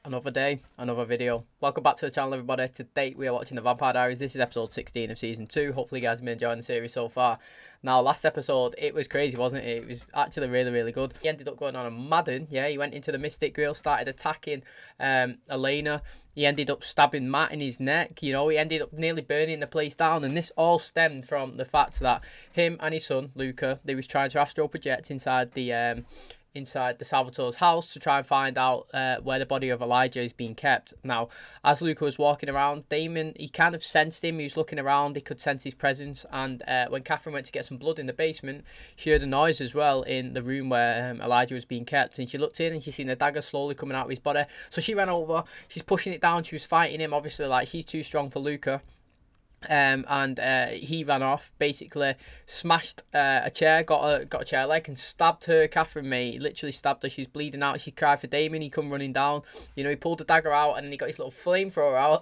Another day, another video. Welcome back to the channel, everybody. Today we are watching the Vampire Diaries. This is episode 16 of season 2. Hopefully you guys have been enjoying the series so far. Now, last episode, it was crazy, wasn't it? It was actually really good. He ended up going on a Madden. Yeah, he went into the Mystic Grill, started attacking Delena. He ended up stabbing Matt in his neck. You know, he ended up nearly burning the place down. And this all stemmed from the fact that him and his son, Luca, they was trying to astral project inside the Salvatore's house to try and find out where the body of Elijah is being kept. Now, as Luca was walking around, Damon, he kind of sensed him. He was looking around. He could sense his presence. And when Catherine went to get some blood in the basement, she heard a noise as well in the room where Elijah was being kept. And she looked in and she seen the dagger slowly coming out of his body. So she ran over. She's pushing it down. She was fighting him. Obviously, like, she's too strong for Luca. He ran off, basically smashed a chair, got a chair leg and stabbed her, Catherine, mate. He literally stabbed her. She was bleeding out. She cried for Damon. He come running down. You know, he pulled the dagger out and then he got his little flamethrower out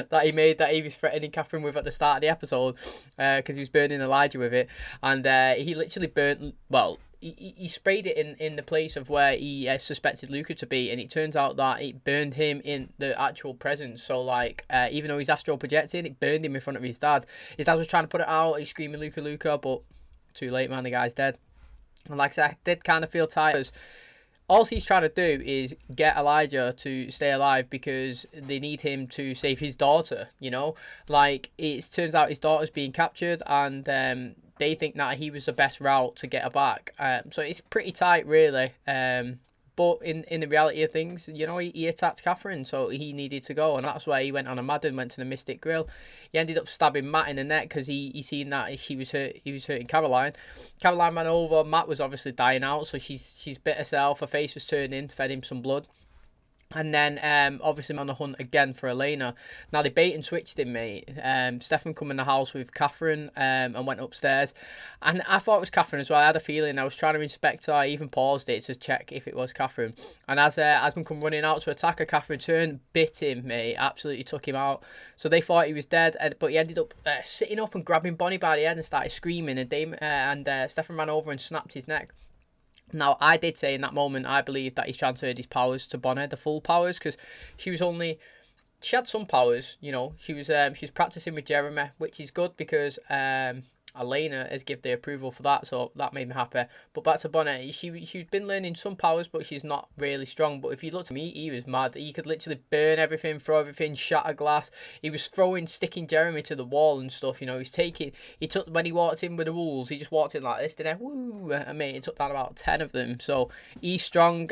that he made, that he was threatening Catherine with at the start of the episode, because he was burning Elijah with it. And he literally burnt, well, he sprayed it in the place of where he suspected Luca to be, and it turns out that it burned him in the actual presence. So, like, even though he's astral projecting, it burned him in front of his dad. His dad was trying to put it out. He's screaming, Luca, Luca, but too late, man. The guy's dead. And like I said, I did kind of feel tired, because all he's trying to do is get Elijah to stay alive because they need him to save his daughter, you know? Like, it turns out his daughter's being captured, and they think that he was the best route to get her back. So it's pretty tight, really. But in the reality of things, you know, he attacked Catherine, so he needed to go. And that's why he went on a Madden, went to the Mystic Grill. He ended up stabbing Matt in the neck because he seen that he was hurting Caroline. Caroline ran over. Matt was obviously dying out, so she's bit herself. Her face was turning, fed him some blood. And then, obviously, on the hunt again for Elena. Now, they bait and switched him, mate. Stefan come in the house with Catherine and went upstairs. And I thought it was Catherine as well. I had a feeling. I was trying to inspect her. I even paused it to check if it was Catherine. And as Asmund come running out to attack her, Catherine turned, bit him, mate. Absolutely took him out. So they thought he was dead. But he ended up sitting up and grabbing Bonnie by the head and started screaming. And Stefan ran over and snapped his neck. Now, I did say in that moment, I believe that he's transferred his powers to Bonnie, the full powers, because she had some powers, you know. She was practicing with Jeremy, which is good because Elena has given the approval for that, so that made me happy. But back to Bonnie, she's been learning some powers, but she's not really strong. But if you looked at me, he was mad. He could literally burn everything, throw everything, shatter glass. He was sticking Jeremy to the wall and stuff, you know. When he walked in with the rules, he just walked in like this, didn't he? Woo! I mean, it took down about 10 of them. So he's strong.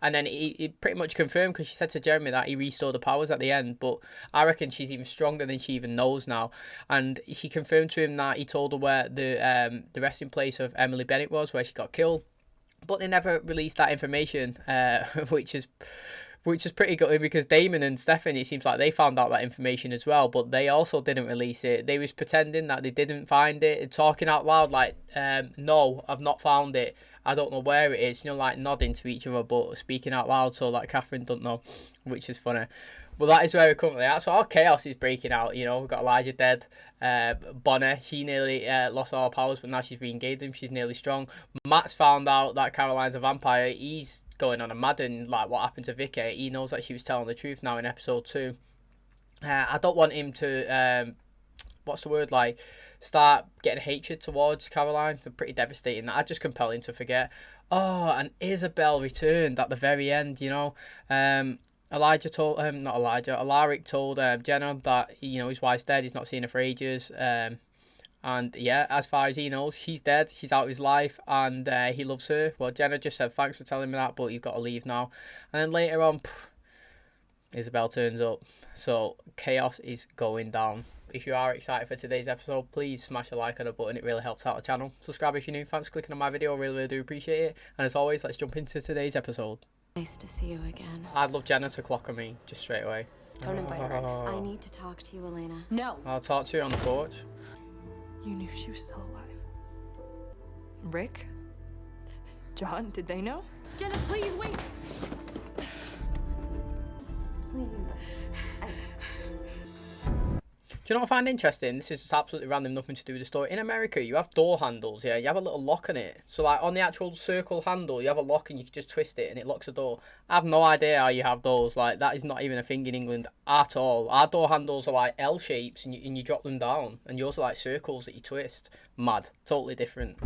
And then he pretty much confirmed, because she said to Jeremy that he restored the powers at the end. But I reckon she's even stronger than she even knows now. And she confirmed to him that he told her where the resting place of Emily Bennett was, where she got killed. But they never released that information, which is pretty good, because Damon and Stefan, it seems like they found out that information as well, but they also didn't release it. They was pretending that they didn't find it, talking out loud like, no, I've not found it. I don't know where it is, you know, like nodding to each other, but speaking out loud so like Catherine don't know, which is funny. Well, that is where we're currently at. So our chaos is breaking out, you know. We've got Elijah dead. Bonnie, she nearly lost all her powers, but now she's regained them. She's nearly strong. Matt's found out that Caroline's a vampire. He's going on a Madden, like what happened to Vicky. He knows that she was telling the truth now in episode 2. I don't want him to, start getting hatred towards Caroline. They're pretty devastating. I'd just compel him to forget. Oh, and Isobel returned at the very end, you know. Alaric told Jenna that, you know, his wife's dead. He's not seen her for ages. And yeah, as far as he knows, she's dead. She's out of his life, and he loves her. Well, Jenna just said thanks for telling me that, but you've got to leave now. And then later on, Isobel turns up. So chaos is going down. If you are excited for today's episode, please smash a like on the button. It really helps out the channel. Subscribe if you're new. Thanks for clicking on my video. I really do appreciate it. And as always, let's jump into today's episode. Nice to see you again. I'd love Jenna to clock on me just straight away. Don't invite her in. I need to talk to you, Elena. No. I'll talk to you on the porch. You knew she was still alive. Rick? John, did they know? Jenna, please wait. Please. Do you know what I find interesting? This is just absolutely random, nothing to do with the story. In America, you have door handles, yeah? You have a little lock on it. So, like, on the actual circle handle, you have a lock and you can just twist it and it locks the door. I have no idea how you have those. Like, that is not even a thing in England at all. Our door handles are, like, L shapes and you drop them down. And yours are, like, circles that you twist. Mad. Totally different.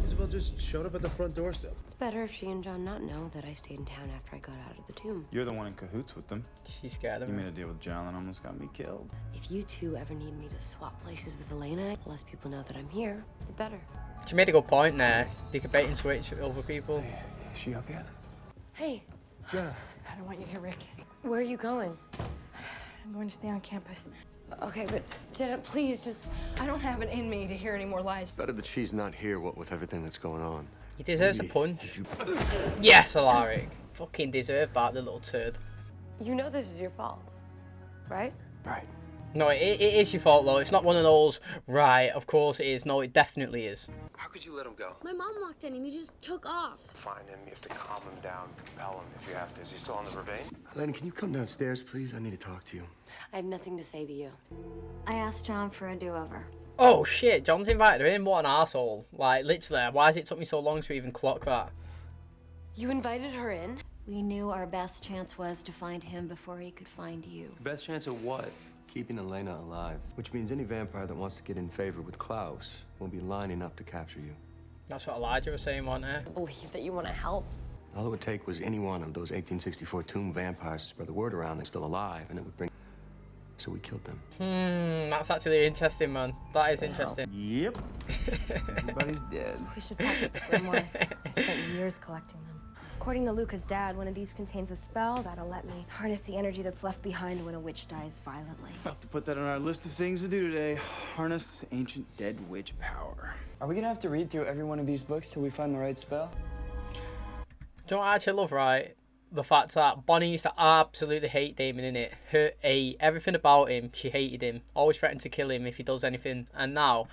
Isobel just showed up at the front doorstep. It's better if she and John not know that I stayed in town after I got out of the tomb. You're the one in cahoots with them. She's scared of You me. made a deal with John that almost got me killed. If you two ever need me to swap places with Elena, the less people know that I'm here, the better. She made a good point there. They could bait and switch over people. Hey, is she up yet? Hey, Jenna. I don't want you here, Rick. where are you going? I'm going to stay on campus. Okay, but Jenna, please just... I don't have it in me to hear any more lies. Better that she's not here, what with everything that's going on. He deserves a punch. Yes, Alaric. Fucking deserved that, the little turd. You know this is your fault, right? Right. No, it is your fault, though. It's not one of those, right, of course it is. No, it definitely is. How could you let him go? My mom walked in and he just took off. Find him, you have to calm him down, compel him if you have to. Is he still on the ravine? Elena, can you come downstairs, please? I need to talk to you. I have nothing to say to you. I asked John for a do-over. Oh, shit, John's invited her in. What an arsehole. Like, literally, why has it took me so long to even clock that? You invited her in? We knew our best chance was to find him before he could find you. Best chance of what? Keeping Elena alive. Which means any vampire that wants to get in favor with Klaus will be lining up to capture you. That's what Elijah was saying, wasn't it? I believe that you want to help. All it would take was any one of those 1864 tomb vampires to spread the word around they're still alive, and it would bring... So we killed them. That's actually interesting, man. That is interesting. Yep. Everybody's dead. We should pack up the grimoires. I spent years collecting them. According to Luca's dad, one of these contains a spell that'll let me harness the energy that's left behind when a witch dies violently. We'll have to put that on our list of things to do today. Harness ancient dead witch power. Are we gonna have to read through every one of these books till we find the right spell? Do you know what I actually love, right? The fact that Bonnie used to absolutely hate Damon in it. Everything about him, she hated him. Always threatened to kill him if he does anything. And now,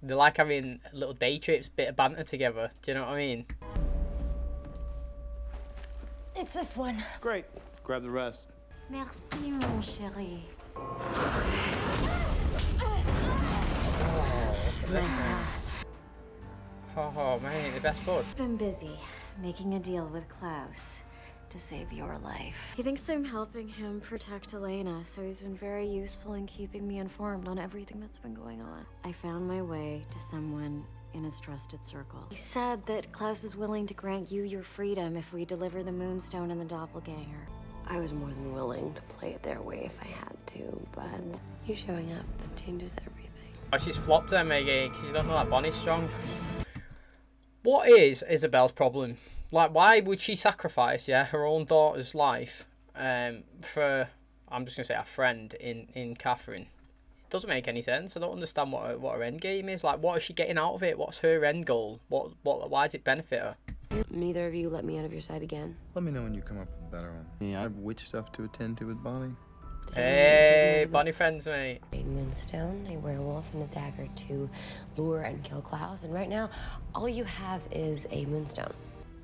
they're like having little day trips, bit of banter together. Do you know what I mean? It's this one. Great. Grab the rest. Merci, mon chéri. Oh, man, the best buds. Been busy making a deal with Klaus to save your life. He thinks I'm helping him protect Elena, so he's been very useful in keeping me informed on everything that's been going on. I found my way to someone in his trusted circle. He said that Klaus is willing to grant you your freedom if we deliver the Moonstone and the Doppelganger. I was more than willing to play it their way if I had to, but you showing up changes everything. Oh, she's flopped them again because you don't know that Bonnie's strong. What is Isabel's problem? Like, why would she sacrifice, her own daughter's life for, I'm just going to say, a friend in Catherine? It doesn't make any sense. I don't understand what her end game is. Like, what is she getting out of it? What's her end goal? Why does it benefit her? Neither of you let me out of your sight again. Let me know when you come up with a better one. Yeah, I have witch stuff to attend to with Bonnie. Hey, Bonnie friends, mate. A moonstone, a werewolf, and a dagger to lure and kill Klaus. And right now, all you have is a moonstone.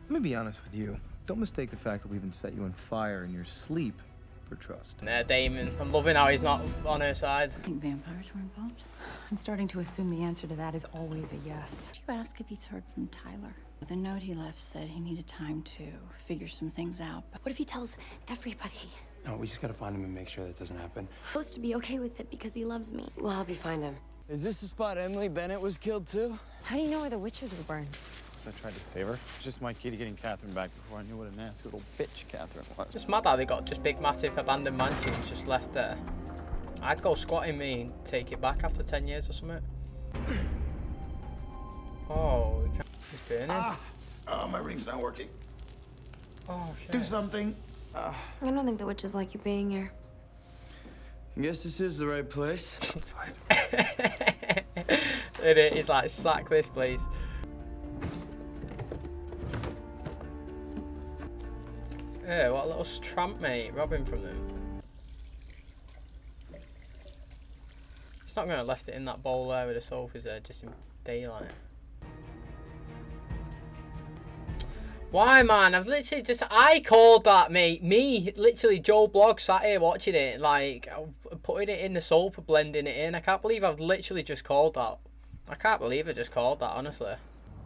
Let me be honest with you. Don't mistake the fact that we even set you on fire in your sleep for trust. Nah, Damon. I'm loving how he's not on her side. I think vampires were involved. I'm starting to assume the answer to that is always a yes. Did you ask if he's heard from Tyler? The note he left said he needed time to figure some things out. But What if he tells everybody? No, we just gotta find him and make sure that doesn't happen. I'm supposed to be okay with it because he loves me. We'll help you find him. Is this the spot Emily Bennett was killed too? How do you know where the witches were burned? So I tried to save her. It's just my key to getting Catherine back before I knew what a nasty little bitch Catherine was. It's mad how they got just big, massive abandoned mansions just left there. I'd go squatting me and take it back after 10 years or something. Oh, we can't. He's burning. Oh, my ring's not working. Oh, shit. Do something. I don't think the witches like you being here. I guess this is the right place. It is. He's like, sack this, please. Yeah, what a little tramp, mate. Robbing from them. He's not going to have left it in that bowl there with the sofas there, just in daylight. Why, man? I've literally I called that, mate. Me, literally, Joe Blogg sat here watching it, like, putting it in the soap, blending it in. I can't believe I've literally just called that. I can't believe I just called that, honestly.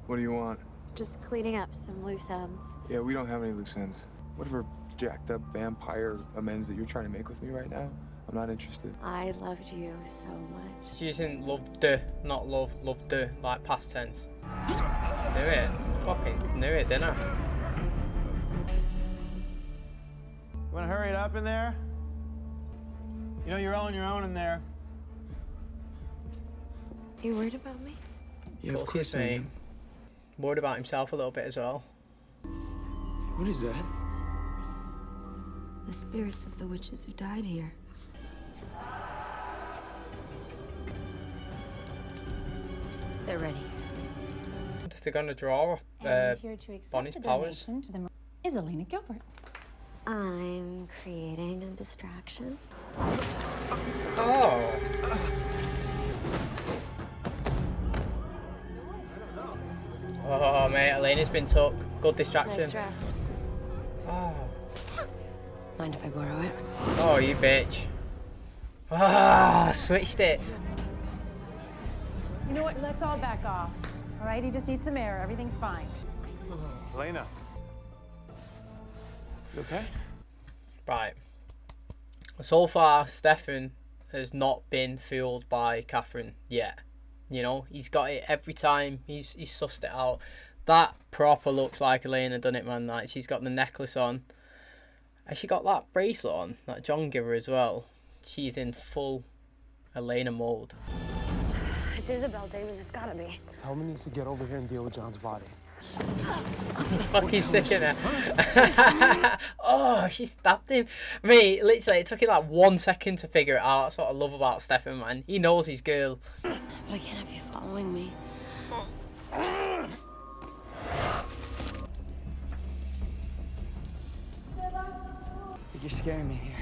What do you want? Just cleaning up some loose ends. Yeah, we don't have any loose ends. Whatever jacked up vampire amends that you're trying to make with me right now, I'm not interested. I loved you so much. She's using loved, not love, loved, like past tense. Knew it. Fucking knew it, didn't I? You wanna hurry it up in there? You know, you're on your own in there. You worried about me? Yeah, of course I am. Worried about himself a little bit as well. What is that? The spirits of the witches who died here. They're ready. If they're gonna draw Bonnie's powers. Is Elena Gilbert. I'm creating a distraction. Oh. Oh, mate, Elena's been took. Good distraction. Nice dress. Oh. Mind if I borrow it? Oh, you bitch. Ah, switched it. You know what? Let's all back off. All right, he just needs some air. Everything's fine. Delena. You okay? Right. So far, Stefan has not been fooled by Catherine yet. You know, he's got it every time. He's sussed it out. That proper looks like Elena done it, man. Like, she's got the necklace on. Has she got that bracelet on that John gave her as well? She's in full Elena mode. It's Isobel, Damon. It's gotta be. Helma needs to get over here and deal with John's body. He's fucking sick in her. Oh, she stabbed him. Mate, literally, it took him like 1 second to figure it out. That's what I love about Stefan, man. He knows his girl. But I can't have you following me. You're scaring me here.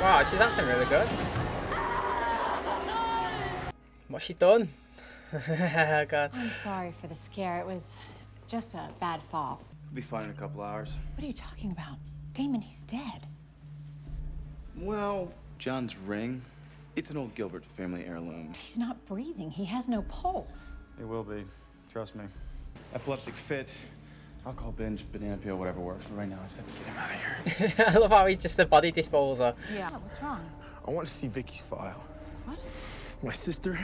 Wow, she's acting really good. What's she done? God. I'm sorry for the scare. It was just a bad fall. I'll be fine in a couple hours. What are you talking about? Damon, he's dead. Well, John's ring. It's an old Gilbert family heirloom. He's not breathing. He has no pulse. It will be. Trust me. Epileptic fit. Alcohol binge, banana peel, whatever works. But right now, I just have to get him out of here. I love how he's just a body disposer. Yeah, what's wrong? I want to see Vicky's file. What? My sister,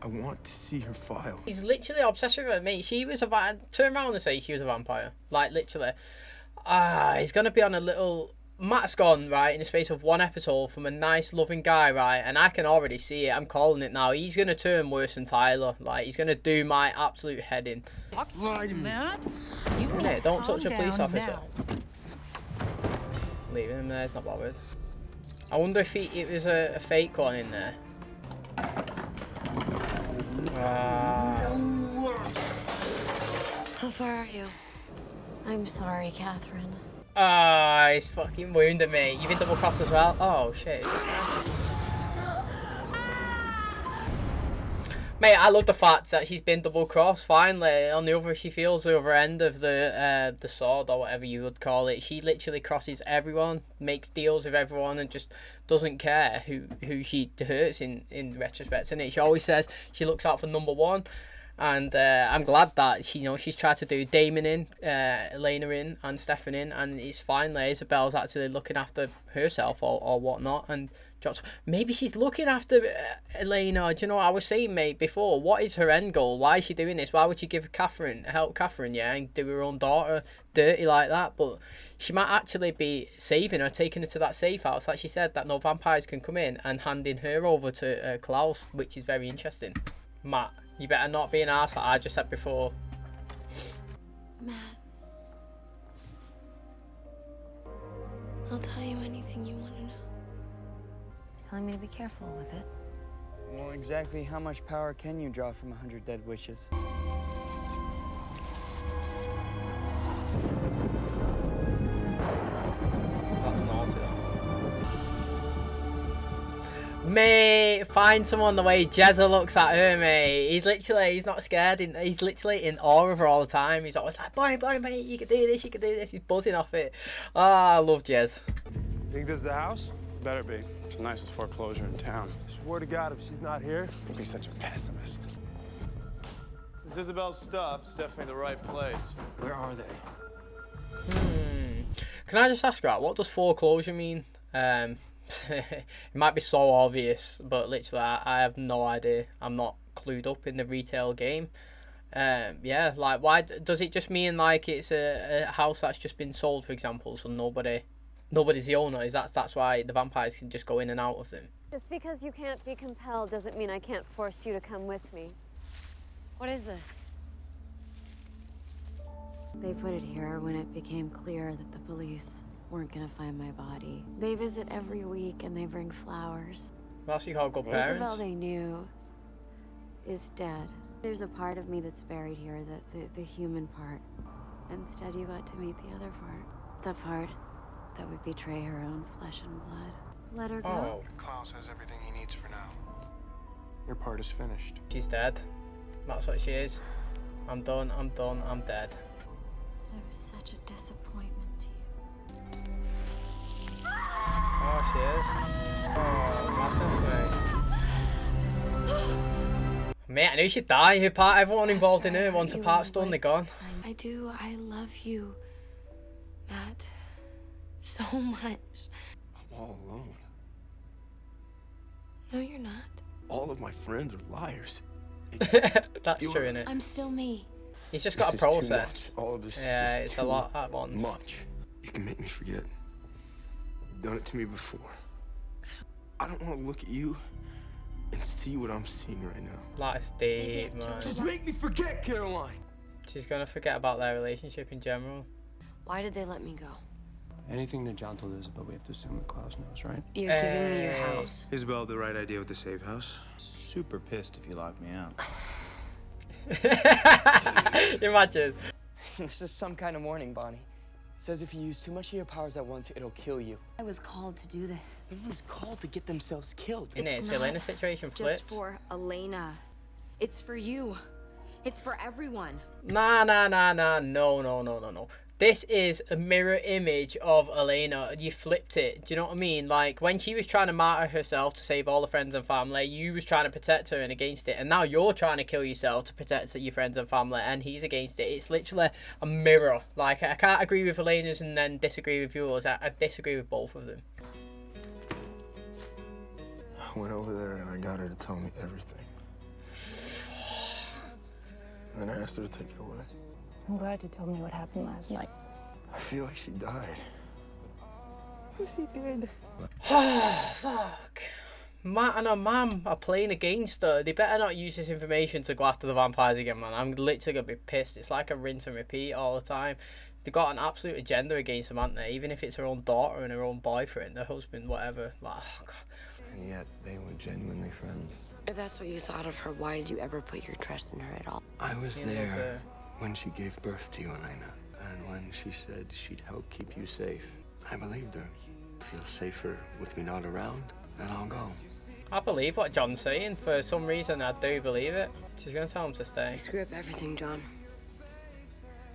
I want to see her file. He's literally obsessed with her, mate. She was a turn around and say she was a vampire. Like, literally. He's going to be on a little... Matt's gone, right, in the space of one episode from a nice, loving guy, right, and I can already see it. I'm calling it now. He's going to turn worse than Tyler. Like, he's going to do my absolute head in. Matt? Don't touch a police officer. Leaving him there, he's not bothered. I wonder if it was a fake one in there. How far are you? I'm sorry, Catherine. He's fucking wounded me. You've been double crossed as well? Oh, shit. Mate, I love the fact that she's been double crossed. Finally, on the other, she feels the other end of the sword or whatever you would call it. She literally crosses everyone, makes deals with everyone, and just doesn't care who she hurts in retrospect. Isn't it? She always says she looks out for number one. And I'm glad that she's tried to do Damon in, Elena in, and Stefan in, and it's finally Isobel's actually looking after herself or whatnot, and drops. Maybe she's looking after Elena. Do you know what I was saying, mate, before? What is her end goal? Why is she doing this? Why would she help Catherine, yeah, and do her own daughter dirty like that? But she might actually be saving her, taking her to that safe house, like she said, that no vampires can come in, and handing her over to Klaus, which is very interesting. Matt, you better not be an arse like I just said before. Matt. I'll tell you anything you want to know. Telling me to be careful with it. Well, exactly how much power can you draw from 100 dead witches? That's naughty. Mate, find someone the way Jezza looks at her, mate. He's not scared. He's literally in awe of her all the time. He's always like, boy, mate, you can do this, you can do this. He's buzzing off it. Ah, I love Jez. Think this is the house? Better be. It's the nicest foreclosure in town. Swear to God, if she's not here. Don't be such a pessimist. This is Isabel's stuff. It's definitely the right place. Where are they? Can I just ask that? What does foreclosure mean? It might be so obvious, but literally I have no idea. I'm not clued up in the retail game. Yeah, like, why does it just mean like it's a house that's just been sold, for example, so nobody's the owner? Is that's why the vampires can just go in and out of them? Just because you can't be compelled doesn't mean I can't force you to come with me. What is this? They put it here when it became clear that the police weren't gonna find my body. They visit every week and they bring flowers. That's what you call good The parents. Isobel they knew is dead. There's a part of me that's buried here, the human part. Instead, you got to meet the other part. The part that would betray her own flesh and blood. Let her go. Oh, Klaus has everything he needs for now. Your part is finished. she's dead. That's what she is. I'm done, I'm dead. I was such a disappointment to you. Oh, she is. Oh, madness, mate. Mate, I knew she'd die. Everyone involved in her, once her part's done, they're gone. I do. I love you, Matt, so much. I'm all alone. No, you're not. All of my friends are liars. That's true, innit? I'm still me. He's just got a This is too process. much. All of this Yeah, is just it's too a lot at once. much. You can make me forget. You've done it to me before. I don't want to look at you and see what I'm seeing right now. That's deep, man. Just make me forget, Caroline. She's gonna forget about their relationship in general. Why did they let me go? Anything that John told Isabel, we have to assume that Klaus knows, right? You're giving me your house. Isabel, the right idea with the safe house? Super pissed if you lock me out. Imagine. This is some kind of warning, Bonnie. It says if you use too much of your powers at once, it'll kill you. I was called to do this. No one's called to get themselves killed. It's Elena's situation flipped. Just for Elena. It's for you. It's for everyone. Nah, no. This is a mirror image of Elena. You flipped it. Do you know what I mean? Like, when she was trying to martyr herself to save all the friends and family, you was trying to protect her and against it. And now you're trying to kill yourself to protect your friends and family, and he's against it. It's literally a mirror. Like, I can't agree with Elena's and then disagree with yours. I disagree with both of them. I went over there and I got her to tell me everything. And then I asked her to take it away. I'm glad you told me what happened last night. I feel like she died. She did. Oh, fuck. Matt and her mum are playing against her. They better not use this information to go after the vampires again, man. I'm literally going to be pissed. It's like a rinse and repeat all the time. They've got an absolute agenda against them, haven't they? Even if it's her own daughter and her own boyfriend, her husband, whatever. Like, oh, God. And yet, they were genuinely friends. If that's what you thought of her, why did you ever put your trust in her at all? I was Yeah, there when she gave birth to you, Elena. And when she said she'd help keep you safe, I believed her. Feel safer with me not around, then I'll go. I believe what John's saying. For some reason, I do believe it. She's going to tell him to stay. You screw up everything, John.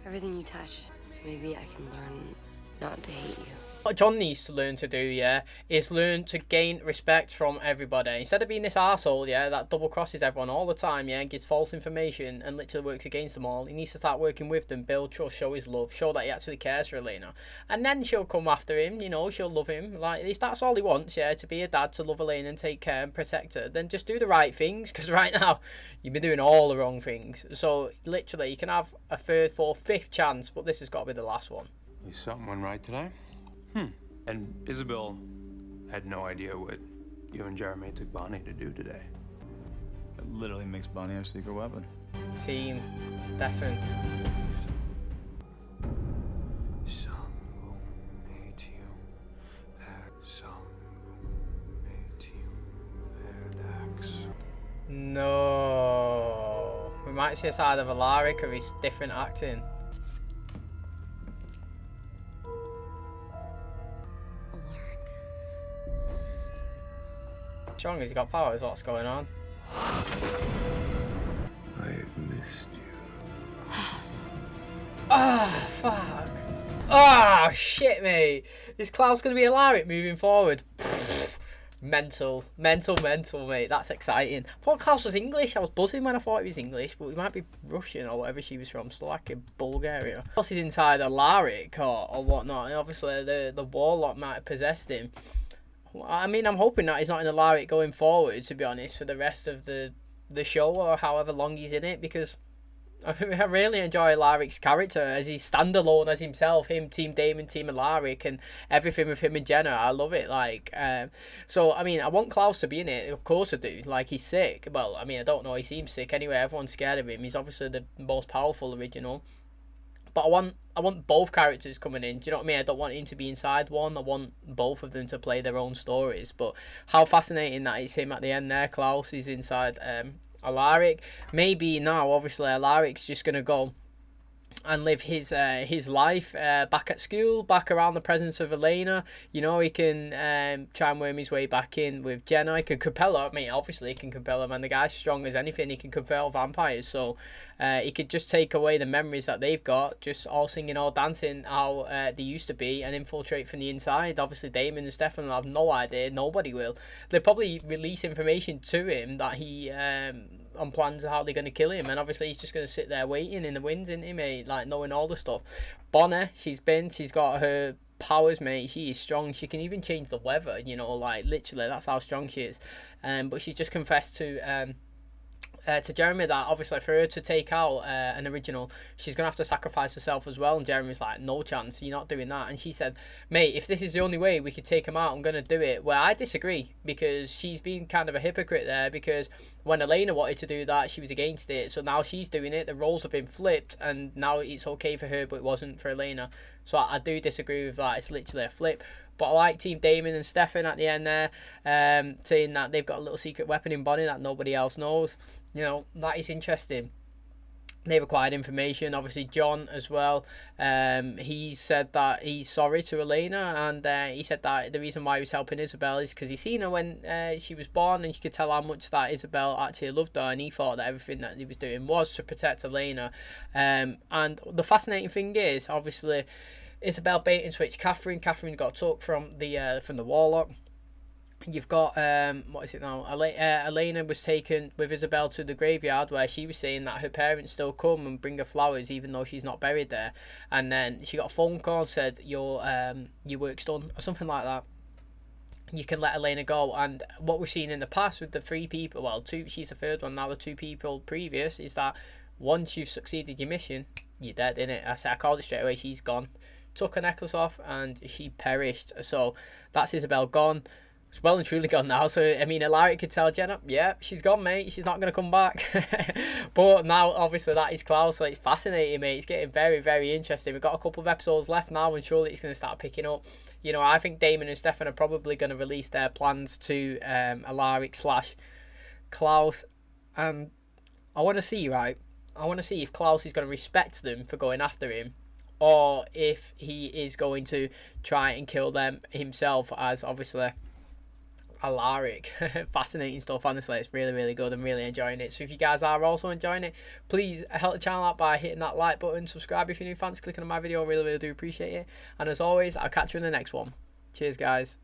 Everything you touch. So maybe I can learn not to hate you. What John needs to learn to do, yeah, is learn to gain respect from everybody. Instead of being this arsehole, yeah, that double crosses everyone all the time, yeah, and gives false information and literally works against them all, he needs to start working with them, build trust, show his love, show that he actually cares for Elena. And then she'll come after him, you know, she'll love him. Like, if that's all he wants, yeah, to be a dad, to love Elena and take care and protect her, then just do the right things, because right now, you've been doing all the wrong things. So, literally, you can have a third, fourth, fifth chance, but this has got to be the last one. You something went right today? And Isobel had no idea what you and Jeremy took Bonnie to do today. It literally makes Bonnie our secret weapon. Team, Defan. No. We might see a side of Alaric or his different acting. Strong, has he got powers? What's going on? I've missed you. Klaus. Ah, fuck. Ah, shit, mate. Is Klaus going to be Alaric moving forward? Mental, mate. That's exciting. I thought Klaus was English. I was buzzing when I thought he was English, but he might be Russian or whatever she was from, Slovakia, Bulgaria. Klaus is inside Alaric or whatnot, and obviously the warlock might have possessed him. I mean, I'm hoping that he's not in Alaric going forward, to be honest, for the rest of the show or however long he's in it, because I really enjoy Alaric's character as he's standalone as himself, him, Team Damon, Team Alaric, and everything with him and Jenna. I love it. Like, so I mean, I want Klaus to be in it. Of course I do. Like, he's sick. Well, I mean, I don't know. He seems sick anyway. Everyone's scared of him. He's obviously the most powerful original. But I want both characters coming in. Do you know what I mean? I don't want him to be inside one. I want both of them to play their own stories. But how fascinating that is him at the end there. Klaus is inside Alaric. Maybe now, obviously, Alaric's just going to go and live his life back at school, back around the presence of Elena. You know, he can try and worm his way back in with Jenna. He can compel her. I mean, obviously, he can compel her, man. The guy's strong as anything. He can compel vampires. So he could just take away the memories that they've got, just all singing, all dancing how they used to be, and infiltrate from the inside. Obviously, Damon and Stefan will have no idea. Nobody will. They'll probably release information to him that he on plans of how they're going to kill him, and obviously he's just going to sit there waiting in the wings, isn't he, mate? Like, knowing all the stuff. Bonner, she's got her powers, mate. She is strong. She can even change the weather, you know, like, literally, that's how strong she is. But she's just confessed to Jeremy that obviously for her to take out an original, she's gonna have to sacrifice herself as well. And Jeremy's like, no chance, you're not doing that. And she said, mate, if this is the only way we could take him out, I'm gonna do it. Well, I disagree, because she's been kind of a hypocrite there, because when Elena wanted to do that, she was against it. So now she's doing it, the roles have been flipped, and now it's okay for her but it wasn't for Elena. So I do disagree with that. It's literally a flip. But I like Team Damon and Stefan at the end there, saying that they've got a little secret weapon in Bonnie that nobody else knows. You know, that is interesting. They've acquired information. Obviously, John as well. He said that he's sorry to Elena, and he said that the reason why he was helping Isobel is because he seen her when she was born, and you could tell how much that Isobel actually loved her, and he thought that everything that he was doing was to protect Elena. And the fascinating thing is, obviously, Isobel bait and switch Catherine. Catherine got took from the warlock. You've got what is it now? Elena was taken with Isobel to the graveyard, where she was saying that her parents still come and bring her flowers even though she's not buried there. And then she got a phone call and said your work's done or something like that. You can let Elena go. And what we've seen in the past with the three people, well, two, she's the third one now, the two people previous, is that once you've succeeded your mission, you're dead, innit? I called it straight away. She's gone. Took her necklace off and she perished. So that's Isobel gone. It's well and truly gone now. So I mean, Alaric could tell Jenna, yeah, she's gone, mate. She's not going to come back. But now, obviously, that is Klaus. So it's fascinating, mate. It's getting very, very interesting. We've got a couple of episodes left now, and surely it's going to start picking up. You know, I think Damon and Stefan are probably going to release their plans to Alaric / Klaus. And I want to see, right? I want to see if Klaus is going to respect them for going after him, or if he is going to try and kill them himself as, obviously, Alaric. Fascinating stuff, honestly. It's really, really good. I'm really enjoying it. So if you guys are also enjoying it, please help the channel out by hitting that like button, subscribe if you're new fans, clicking on my video. Really, really do appreciate it. And as always, I'll catch you in the next one. Cheers, guys.